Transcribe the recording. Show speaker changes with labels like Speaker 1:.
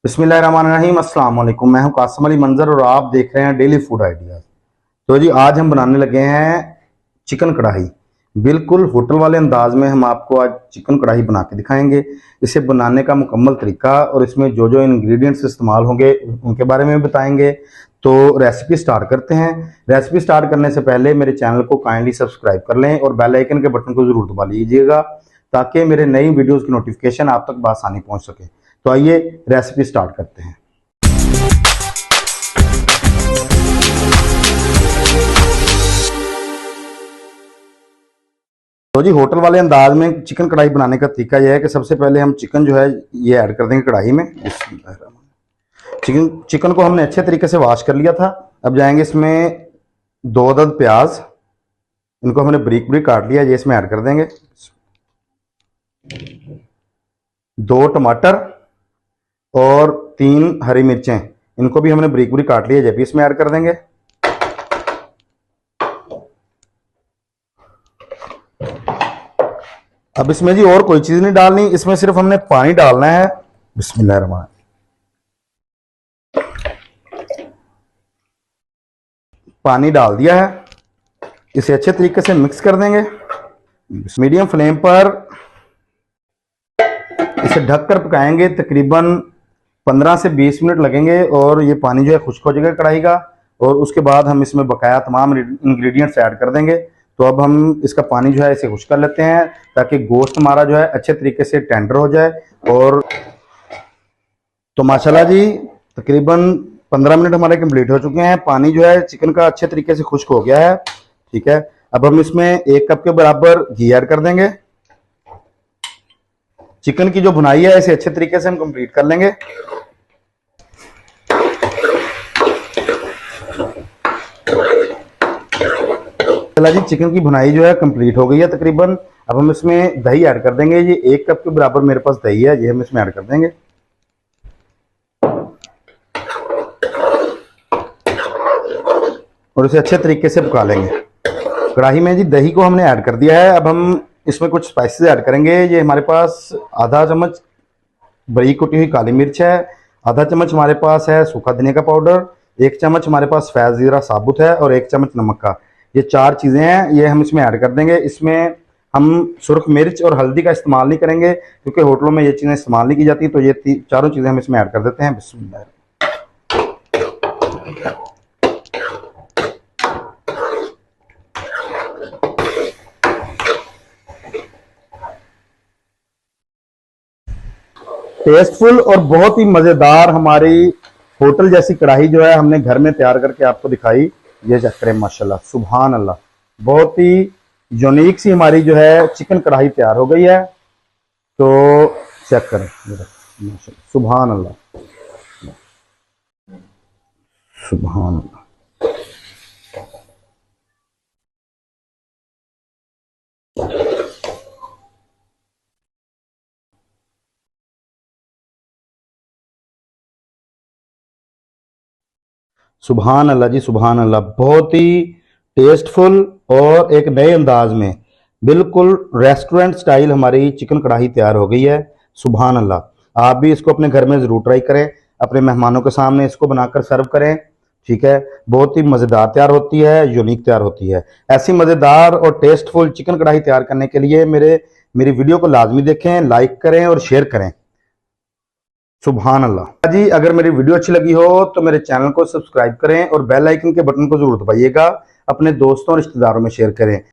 Speaker 1: बिस्मिल्लाहिर्रहमानिर्रहीम। अस्सलाम वालेकुम। मैं हूं कासिम अली मंजर और आप देख रहे हैं डेली फूड आइडियाज। तो जी आज हम बनाने लगे हैं चिकन कढ़ाई। बिल्कुल होटल वाले अंदाज में हम आपको आज चिकन कढ़ाई बना के दिखाएंगे। इसे बनाने का मुकम्मल तरीका और इसमें जो जो इंग्रेडिएंट्स इस्तेमाल होंगे उनके बारे में बताएंगे। तो रेसिपी स्टार्ट करते हैं। रेसिपी स्टार्ट करने से पहले मेरे चैनल को काइंडली सब्सक्राइब कर लें और बेल आइकन के बटन को जरूर दबा लीजिएगा ताकि मेरे नई वीडियोस की नोटिफिकेशन आप तक बआसानी पहुंच सके। तो आइए रेसिपी स्टार्ट करते हैं। तो जी होटल वाले अंदाज में चिकन कढ़ाई बनाने का तरीका यह है कि सबसे पहले हम चिकन जो है ये ऐड कर देंगे कढ़ाई में। चिकन को हमने अच्छे तरीके से वॉश कर लिया था। अब जाएंगे इसमें 2 अदद प्याज, इनको हमने बारीक बारीक काट लिया, ये इसमें ऐड कर देंगे। 2 टमाटर और 3 हरी मिर्चें, इनको भी हमने बारीक बारीक काट लिया, ये भी इसमें ऐड कर देंगे। अब इसमें जी और कोई चीज नहीं डालनी, इसमें सिर्फ हमने पानी डालना है। बिस्मिल्लाहिर्रहमान। पानी डाल दिया है, इसे अच्छे तरीके से मिक्स कर देंगे। मीडियम फ्लेम पर इसे ढककर पकाएंगे, तकरीबन 15 से 20 मिनट लगेंगे और ये पानी जो है खुश्क हो जाएगा कढ़ाई का। और उसके बाद हम इसमें बकाया तमाम इंग्रेडिएंट्स ऐड कर देंगे। तो अब हम इसका पानी जो है इसे खुश्क कर लेते हैं ताकि गोश्त हमारा जो है अच्छे तरीके से टेंडर हो जाए। और तो माशाल्लाह जी तकरीबन 15 मिनट हमारे कंप्लीट हो चुके हैं। पानी जो है चिकन का अच्छे तरीके से खुश्क हो गया है। ठीक है, अब हम इसमें 1 कप के बराबर घी ऐड कर देंगे। चिकन की जो भुनाई है इसे अच्छे तरीके से हम कंप्लीट कर लेंगे। चला जी चिकन की भुनाई जो है कंप्लीट हो गई है तकरीबन। अब हम इसमें दही ऐड कर देंगे। ये 1 कप के बराबर मेरे पास दही है, ये हम इसमें ऐड कर देंगे। और इसे अच्छे तरीके से पका लेंगे। कढ़ाई में जी दही को हमने ऐड कर दिया है। अब हम इसमें कुछ स्पाइसेस ऐड करेंगे। ये हमारे पास आधा चम्मच बारीक कुटी हुई काली मिर्च है, आधा चम्मच हमारे पास है सूखा धनिया का पाउडर, 1 चम्मच हमारे पास फैज़ ज़ीरा साबुत है और 1 चम्मच नमक का। ये 4 चीज़ें हैं, ये हम इसमें ऐड कर देंगे। इसमें हम सुर्ख मिर्च और हल्दी का इस्तेमाल नहीं करेंगे क्योंकि होटलों में ये चीज़ें इस्तेमाल नहीं की जाती। तो ये चारों चीज़ें हम इसमें ऐड कर देते हैं। बिस्मिल्लाह। टेस्टफुल और बहुत ही मज़ेदार हमारी होटल जैसी कढ़ाई जो है हमने घर में तैयार करके आपको दिखाई। ये चेक करें, माशाल्लाह सुभान अल्लाह, बहुत ही यूनिक सी हमारी जो है चिकन कढ़ाई तैयार हो गई है। तो चेक करें, सुभान अल्लाह सुभान अल्लाह। सुभान अल्लाह जी सुभान अल्लाह, बहुत ही टेस्टफुल और एक नए अंदाज में बिल्कुल रेस्टोरेंट स्टाइल हमारी चिकन कढ़ाई तैयार हो गई है। सुभान अल्लाह, आप भी इसको अपने घर में ज़रूर ट्राई करें, अपने मेहमानों के सामने इसको बनाकर सर्व करें। ठीक है, बहुत ही मज़ेदार तैयार होती है, यूनिक तैयार होती है। ऐसी मज़ेदार और टेस्टफुल चिकन कढ़ाई तैयार करने के लिए मेरी वीडियो को लाजमी देखें, लाइक करें और शेयर करें। सुभान अल्लाह जी। अगर मेरी वीडियो अच्छी लगी हो तो मेरे चैनल को सब्सक्राइब करें और बेल आइकन के बटन को जरूर दबाइएगा। अपने दोस्तों और रिश्तेदारों में शेयर करें।